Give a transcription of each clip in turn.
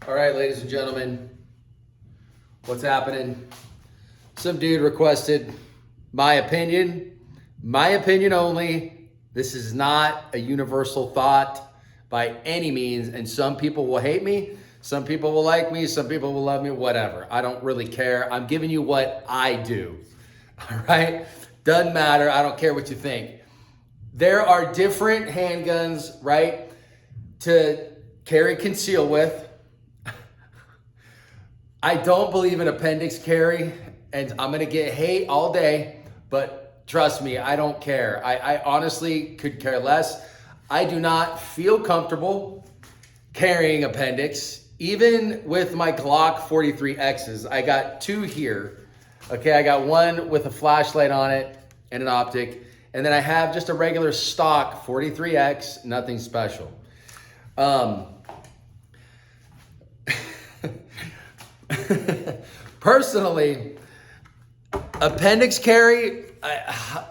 All right, ladies and gentlemen, what's happening? Some dude requested my opinion only. This is not a universal thought by any means, and some people will hate me, some people will like me, some people will love me, whatever. I don't really care. I'm giving you what I do, all right? Doesn't matter. I don't care what you think. There are different handguns, right, to carry conceal with. I don't believe in appendix carry, and I'm gonna get hate all day, but trust me, I don't care. I honestly could care less. I do not feel comfortable carrying appendix, even with my Glock 43Xs. I got two here, okay? I got one with a flashlight on it and an optic, and then I have just a regular stock 43X, nothing special. Personally, appendix carry,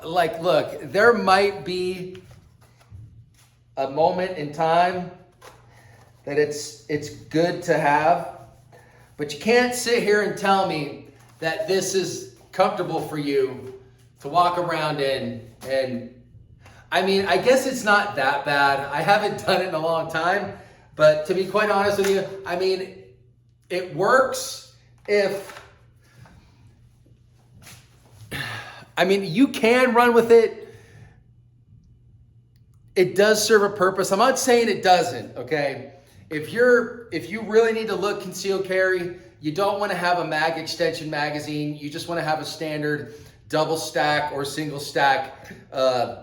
look, there might be a moment in time that it's good to have, but you can't sit here and tell me that this is comfortable for you to walk around in. And I mean, I guess it's not that bad. I haven't done it in a long time, but to be quite honest with you, I mean, it works you can run with it. It does serve a purpose. I'm not saying it doesn't, okay? If you really need to look concealed carry, you don't want to have a mag extension magazine. You just want to have a standard double stack or single stack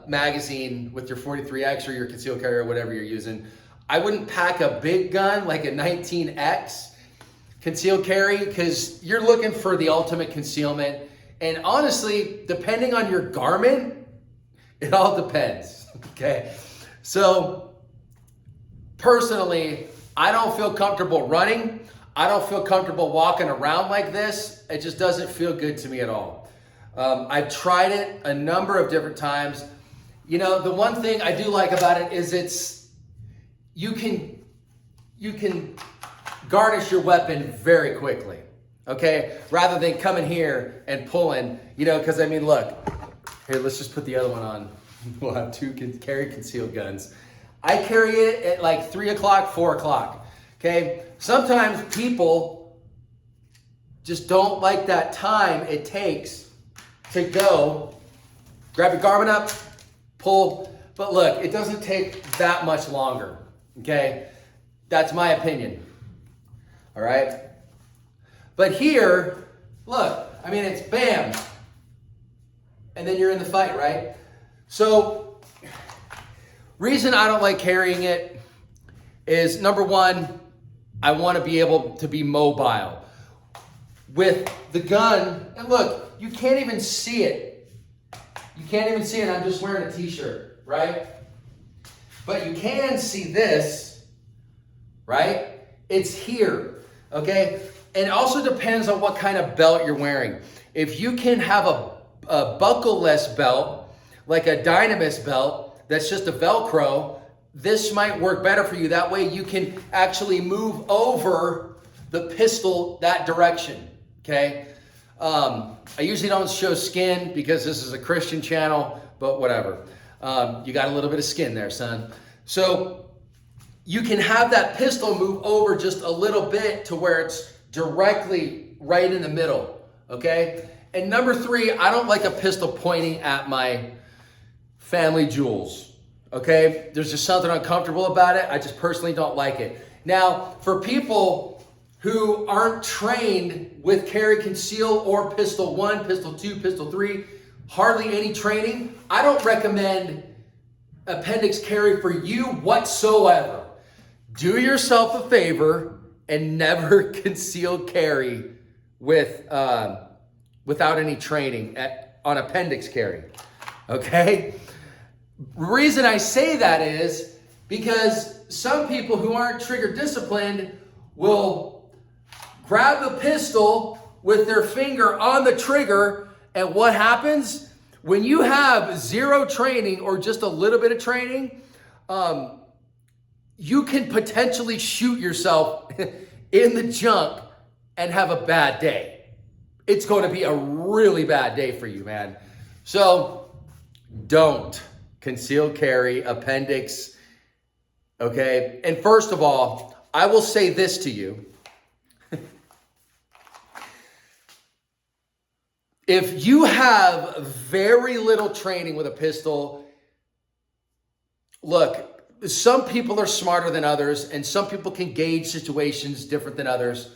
magazine with your 43X or your concealed carry or whatever you're using. I wouldn't pack a big gun like a 19X concealed carry, because you're looking for the ultimate concealment. And honestly, depending on your garment, it all depends, okay? So personally, I don't feel comfortable running. I don't feel comfortable walking around like this. It just doesn't feel good to me at all. I've tried it a number of different times. You know, the one thing I do like about it is you can garnish your weapon very quickly, okay? Rather than coming here and pulling, you know, because I mean, look, here, let's just put the other one on. We'll have two carry concealed guns. I carry it at like 3 o'clock, 4 o'clock, okay? Sometimes people just don't like that time it takes to go, grab your garment up, pull, but look, it doesn't take that much longer, okay? That's my opinion. All right. But here, look, I mean, it's bam. And then you're in the fight, right? So, reason I don't like carrying it is, number one, I want to be able to be mobile. With the gun, and look, you can't even see it. You can't even see it. I'm just wearing a t-shirt, right? But you can see this, right? It's here. Okay, and it also depends on what kind of belt you're wearing. If you can have a buckle-less belt, like a Dynamis belt, that's just a Velcro, this might work better for you. That way you can actually move over the pistol that direction, okay? I usually don't show skin because this is a Christian channel, but whatever. You got a little bit of skin there, son. So you can have that pistol move over just a little bit to where it's directly right in the middle, okay? And number three, I don't like a pistol pointing at my family jewels, okay? There's just something uncomfortable about it. I just personally don't like it. Now, for people who aren't trained with carry conceal or pistol 1, pistol 2, pistol 3, hardly any training, I don't recommend appendix carry for you whatsoever. Do yourself a favor and never conceal carry without any training on appendix carry, okay? Reason I say that is because some people who aren't trigger disciplined will grab the pistol with their finger on the trigger, and what happens? When you have zero training or just a little bit of training, you can potentially shoot yourself in the junk and have a bad day. It's going to be a really bad day for you, man. So don't conceal carry appendix, okay? And first of all, I will say this to you. If you have very little training with a pistol, look, some people are smarter than others, and some people can gauge situations different than others.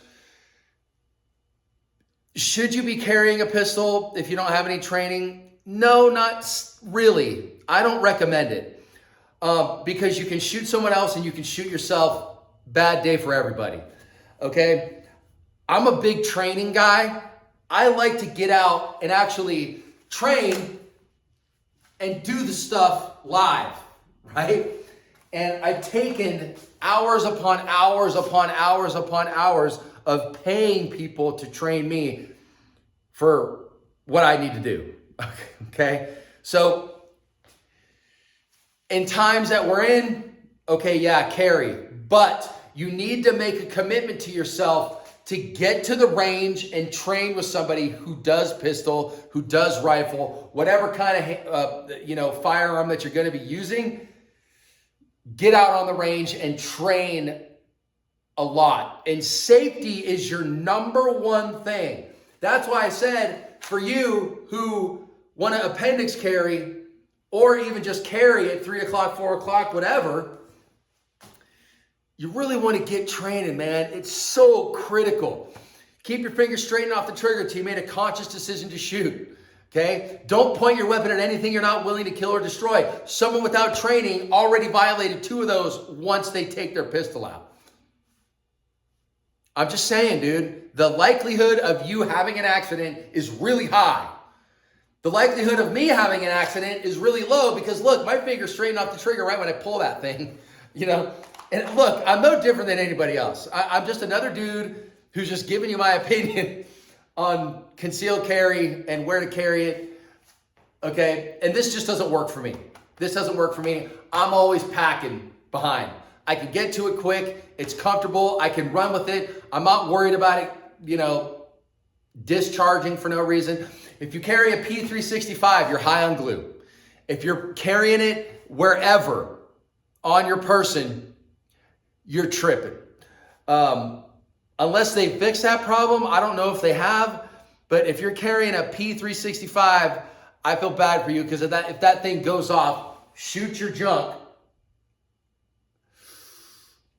Should you be carrying a pistol if you don't have any training? No, not really. I don't recommend it because you can shoot someone else and you can shoot yourself. Bad day for everybody, okay? I'm a big training guy. I like to get out and actually train and do the stuff live, right? And I've taken hours upon hours upon hours upon hours of paying people to train me for what I need to do, okay? So in times that we're in, okay, yeah, carry, but you need to make a commitment to yourself to get to the range and train with somebody who does pistol, who does rifle, whatever kind of firearm that you're going to be using. Get out on the range and train a lot. And safety is your number one thing. That's why I said for you who want to appendix carry or even just carry at 3 o'clock, 4 o'clock, whatever, you really want to get training, man. It's so critical. Keep your fingers straight off the trigger until you made a conscious decision to shoot, okay? Don't point your weapon at anything you're not willing to kill or destroy. Someone without training already violated 2 of those once they take their pistol out. I'm just saying, dude, the likelihood of you having an accident is really high. The likelihood of me having an accident is really low because, look, my finger's straight off the trigger right when I pull that thing, you know? And look, I'm no different than anybody else. I'm just another dude who's just giving you my opinion on concealed carry and where to carry it, okay? And this just doesn't work for me. This doesn't work for me. I'm always packing behind. I can get to it quick. It's comfortable. I can run with it. I'm not worried about it, discharging for no reason. If you carry a P365, you're high on glue. If you're carrying it wherever on your person, you're tripping. Unless they fix that problem, I don't know if they have, but if you're carrying a P365, I feel bad for you because if that thing goes off, shoot your junk.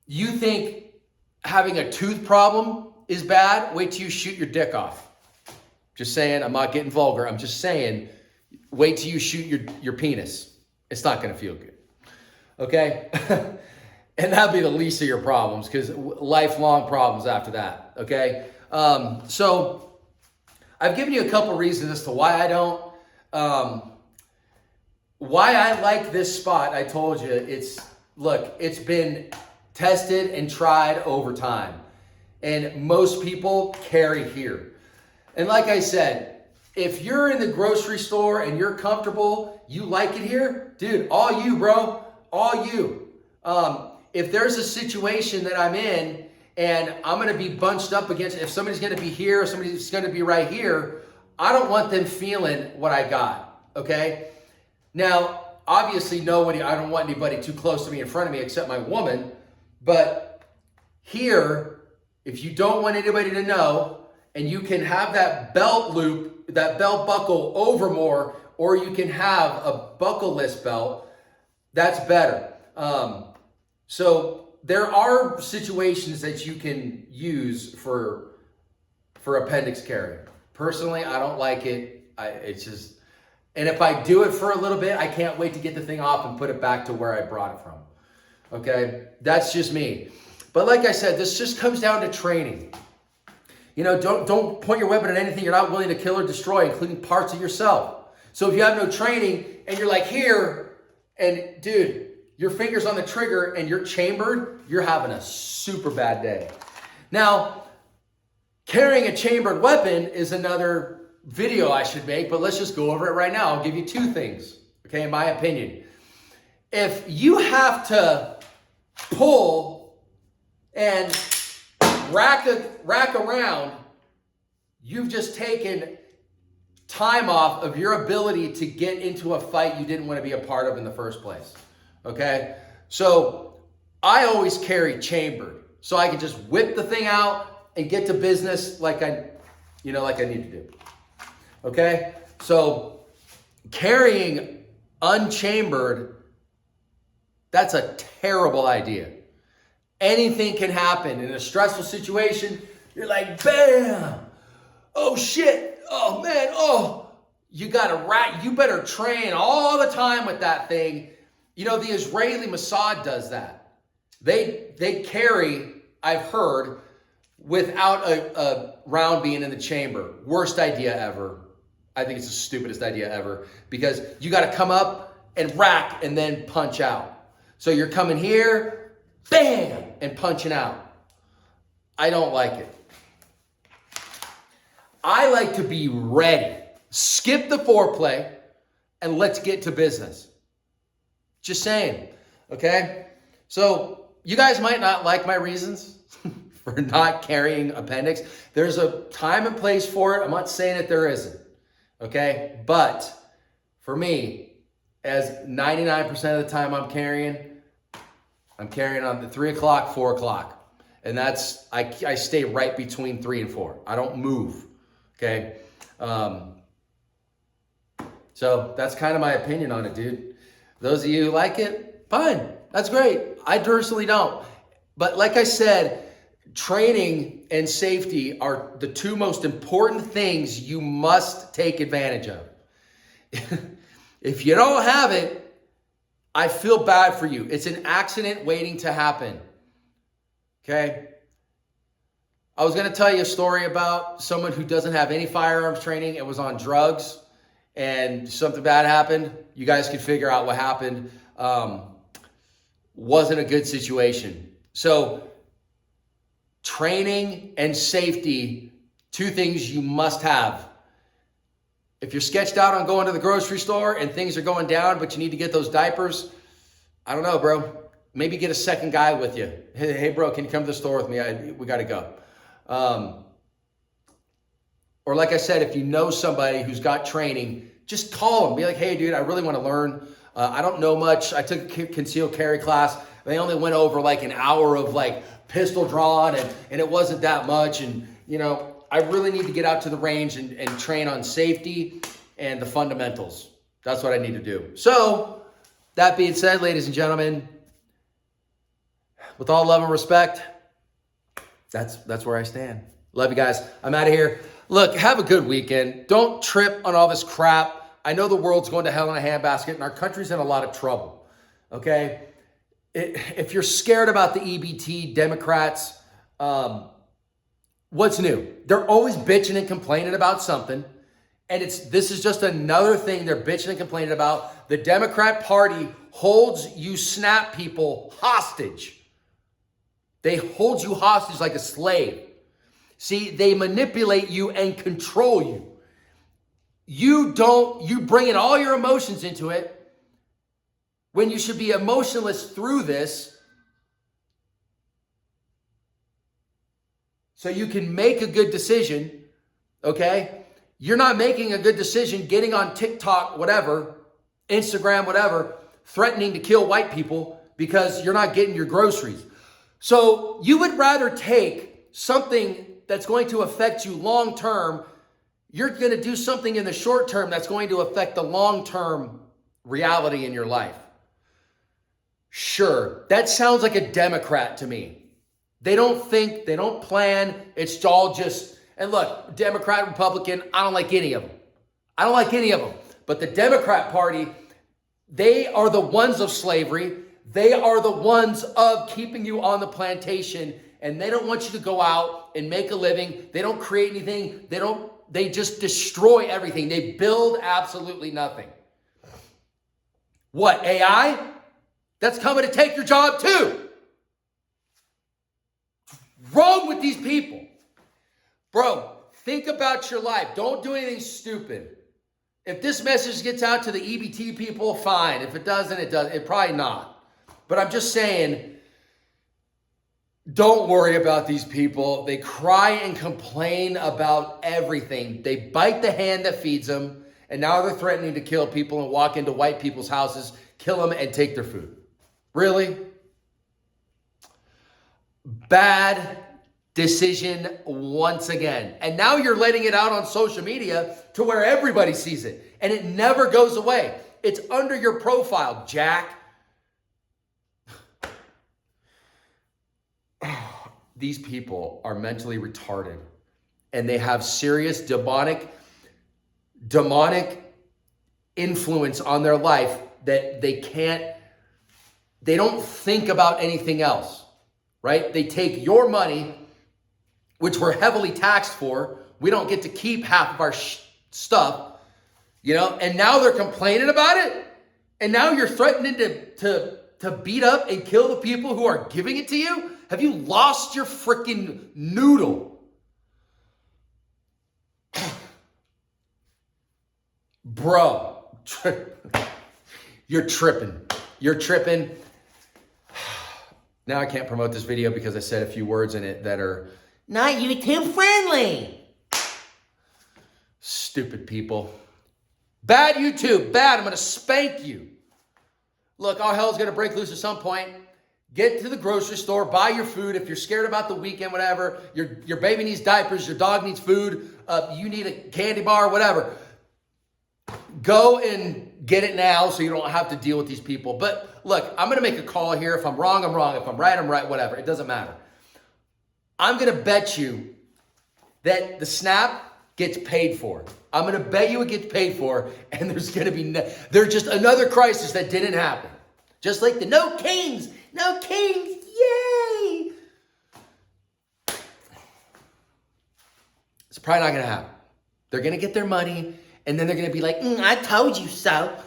You think having a tooth problem is bad? Wait till you shoot your dick off. Just saying, I'm not getting vulgar. I'm just saying, wait till you shoot your penis. It's not gonna feel good, okay? And that'd be the least of your problems because lifelong problems after that, okay? So I've given you a couple reasons as to why I don't. Why I like this spot, I told you, it's been tested and tried over time. And most people carry here. And like I said, if you're in the grocery store and you're comfortable, you like it here, dude, all you, bro, all you. If there's a situation that I'm in and I'm going to be bunched up against, if somebody's going to be here or somebody's going to be right here, I don't want them feeling what I got, okay? Now, obviously, I don't want anybody too close to me in front of me except my woman, but here, if you don't want anybody to know, and you can have that belt loop, that belt buckle over more, or you can have a buckleless belt, that's better. So there are situations that you can use for appendix carry. Personally, I don't like it. And if I do it for a little bit, I can't wait to get the thing off and put it back to where I brought it from. Okay, that's just me. But like I said, this just comes down to training. Don't point your weapon at anything you're not willing to kill or destroy, including parts of yourself. So if you have no training and you're like here, and dude, your finger's on the trigger and you're chambered, you're having a super bad day. Now, carrying a chambered weapon is another video I should make, but let's just go over it right now. I'll give you 2 things, okay, in my opinion. If you have to pull and rack around, you've just taken time off of your ability to get into a fight you didn't want to be a part of in the first place. Okay? So I always carry chambered, so I can just whip the thing out and get to business like I need to do. Okay? So carrying unchambered, that's a terrible idea. Anything can happen in a stressful situation. You're like, bam! Oh shit! Oh man! Oh! You better train all the time with that thing. You know, the Israeli Mossad does that. They carry, I've heard, without a round being in the chamber. Worst idea ever. I think it's the stupidest idea ever, because you got to come up and rack and then punch out. So you're coming here, bam, and punching out. I don't like it. I like to be ready. Skip the foreplay and let's get to business. Just saying, okay? So you guys might not like my reasons for not carrying appendix. There's a time and place for it. I'm not saying that there isn't, okay? But for me, as 99% of the time I'm carrying on the 3 o'clock, 4 o'clock. And that's, I stay right between 3 and 4. I don't move, okay? So that's kind of my opinion on it, dude. Those of you who like it, fine. That's great. I personally don't. But like I said, training and safety are the two most important things you must take advantage of. If you don't have it, I feel bad for you. It's an accident waiting to happen. Okay? I was going to tell you a story about someone who doesn't have any firearms training and was on drugs, and something bad happened. You guys can figure out what happened. Wasn't a good situation. So training and safety, two things you must have. If you're sketched out on going to the grocery store and things are going down, but you need to get those diapers, I don't know, bro. Maybe get a second guy with you. Hey bro, can you come to the store with me? We got to go. Or like I said, if you know somebody who's got training, just call them. Be like, hey, dude, I really want to learn. I don't know much. I took a concealed carry class. They only went over like an hour of like pistol drawn, and it wasn't that much. And, you know, I really need to get out to the range and train on safety and the fundamentals. That's what I need to do. So that being said, ladies and gentlemen, with all love and respect, that's where I stand. Love you guys. I'm out of here. Look, have a good weekend. Don't trip on all this crap. I know the world's going to hell in a handbasket and our country's in a lot of trouble, okay? If you're scared about the EBT Democrats, what's new? They're always bitching and complaining about something, and this is just another thing they're bitching and complaining about. The Democrat Party holds you SNAP people hostage. They hold you hostage like a slave. See, they manipulate you and control you. You bring in all your emotions into it when you should be emotionless through this so you can make a good decision, okay? You're not making a good decision getting on TikTok, whatever, Instagram, whatever, threatening to kill white people because you're not getting your groceries. So you would rather take something that's going to affect you long term. You're going to do something in the short term that's going to affect the long term reality in your life. Sure, that sounds like a Democrat to me. They don't think, they don't plan. It's all just, and look, Democrat, Republican, I don't like any of them. I don't like any of them. But the Democrat Party, they are the ones of slavery. They are the ones of keeping you on the plantation, and they don't want you to go out and make a living. They don't create anything. They just destroy everything. They build absolutely nothing. What, AI? That's coming to take your job too. What's wrong with these people? Bro, think about your life. Don't do anything stupid. If this message gets out to the EBT people, fine. If it doesn't, it doesn't. It probably not. But I'm just saying, Don't worry about these people. They cry and complain about everything. They bite the hand that feeds them, and now they're threatening to kill people and walk into white people's houses, kill them, and take their food. Really? Bad decision once again. And now you're letting it out on social media to where everybody sees it, and it never goes away. It's under your profile, Jack. These people are mentally retarded, and they have serious demonic influence on their life that they don't think about anything else, right? They take your money, which we're heavily taxed for. We don't get to keep half of our stuff, and now they're complaining about it. And now you're threatening to beat up and kill the people who are giving it to you. Have you lost your freaking noodle? Bro, you're tripping. You're tripping. Now I can't promote this video because I said a few words in it that are not YouTube friendly. Stupid people. Bad YouTube, bad. I'm going to spank you. Look, all hell's going to break loose at some point. Get to the grocery store, buy your food. If you're scared about the weekend, whatever, your baby needs diapers, your dog needs food, you need a candy bar, whatever. Go and get it now so you don't have to deal with these people. But look, I'm going to make a call here. If I'm wrong, I'm wrong. If I'm right, whatever. It doesn't matter. I'm going to bet you that the SNAP gets paid for. I'm going to bet you it gets paid for, and there's there's just another crisis that didn't happen. Just like the no kings, yay! It's probably not going to happen. They're going to get their money, and then they're going to be like, I told you so,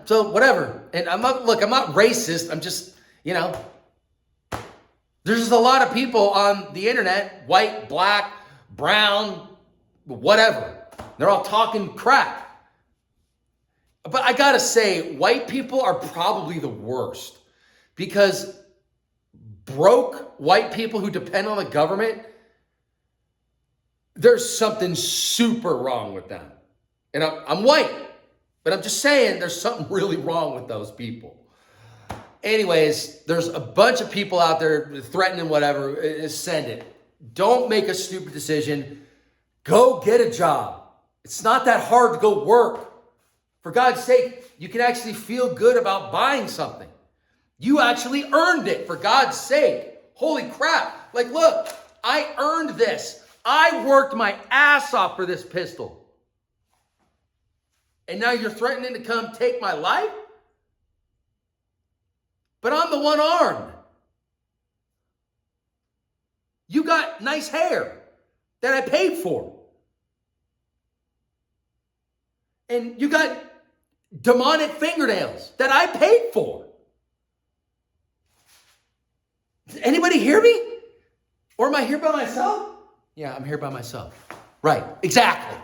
So whatever. And I'm not racist. I'm just, there's just a lot of people on the internet, white, black, brown, whatever. They're all talking crap. But I gotta say, white people are probably the worst, because broke white people who depend on the government, there's something super wrong with them. And I'm white, but I'm just saying there's something really wrong with those people. Anyways, there's a bunch of people out there threatening whatever. Send it. Don't make a stupid decision. Go get a job. It's not that hard to go work. For God's sake, you can actually feel good about buying something. You actually earned it, for God's sake. Holy crap. Like, look, I earned this. I worked my ass off for this pistol. And now you're threatening to come take my life? But I'm the one armed. You got nice hair that I paid for. And you got demonic fingernails that I paid for. Does anybody hear me? Or am I here by myself? Yeah, I'm here by myself. Right, exactly.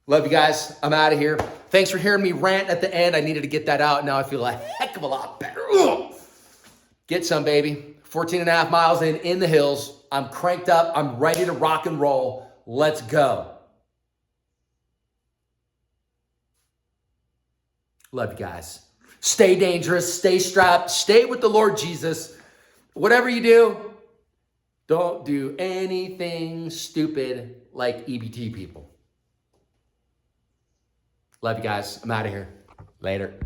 Love you guys. I'm out of here. Thanks for hearing me rant at the end. I needed to get that out. Now I feel a heck of a lot better. Ugh. Get some, baby. 14 and a half miles in the hills. I'm cranked up. I'm ready to rock and roll. Let's go. Love you guys. Stay dangerous. Stay strapped. Stay with the Lord Jesus. Whatever you do, don't do anything stupid like EBT people. Love you guys. I'm out of here. Later.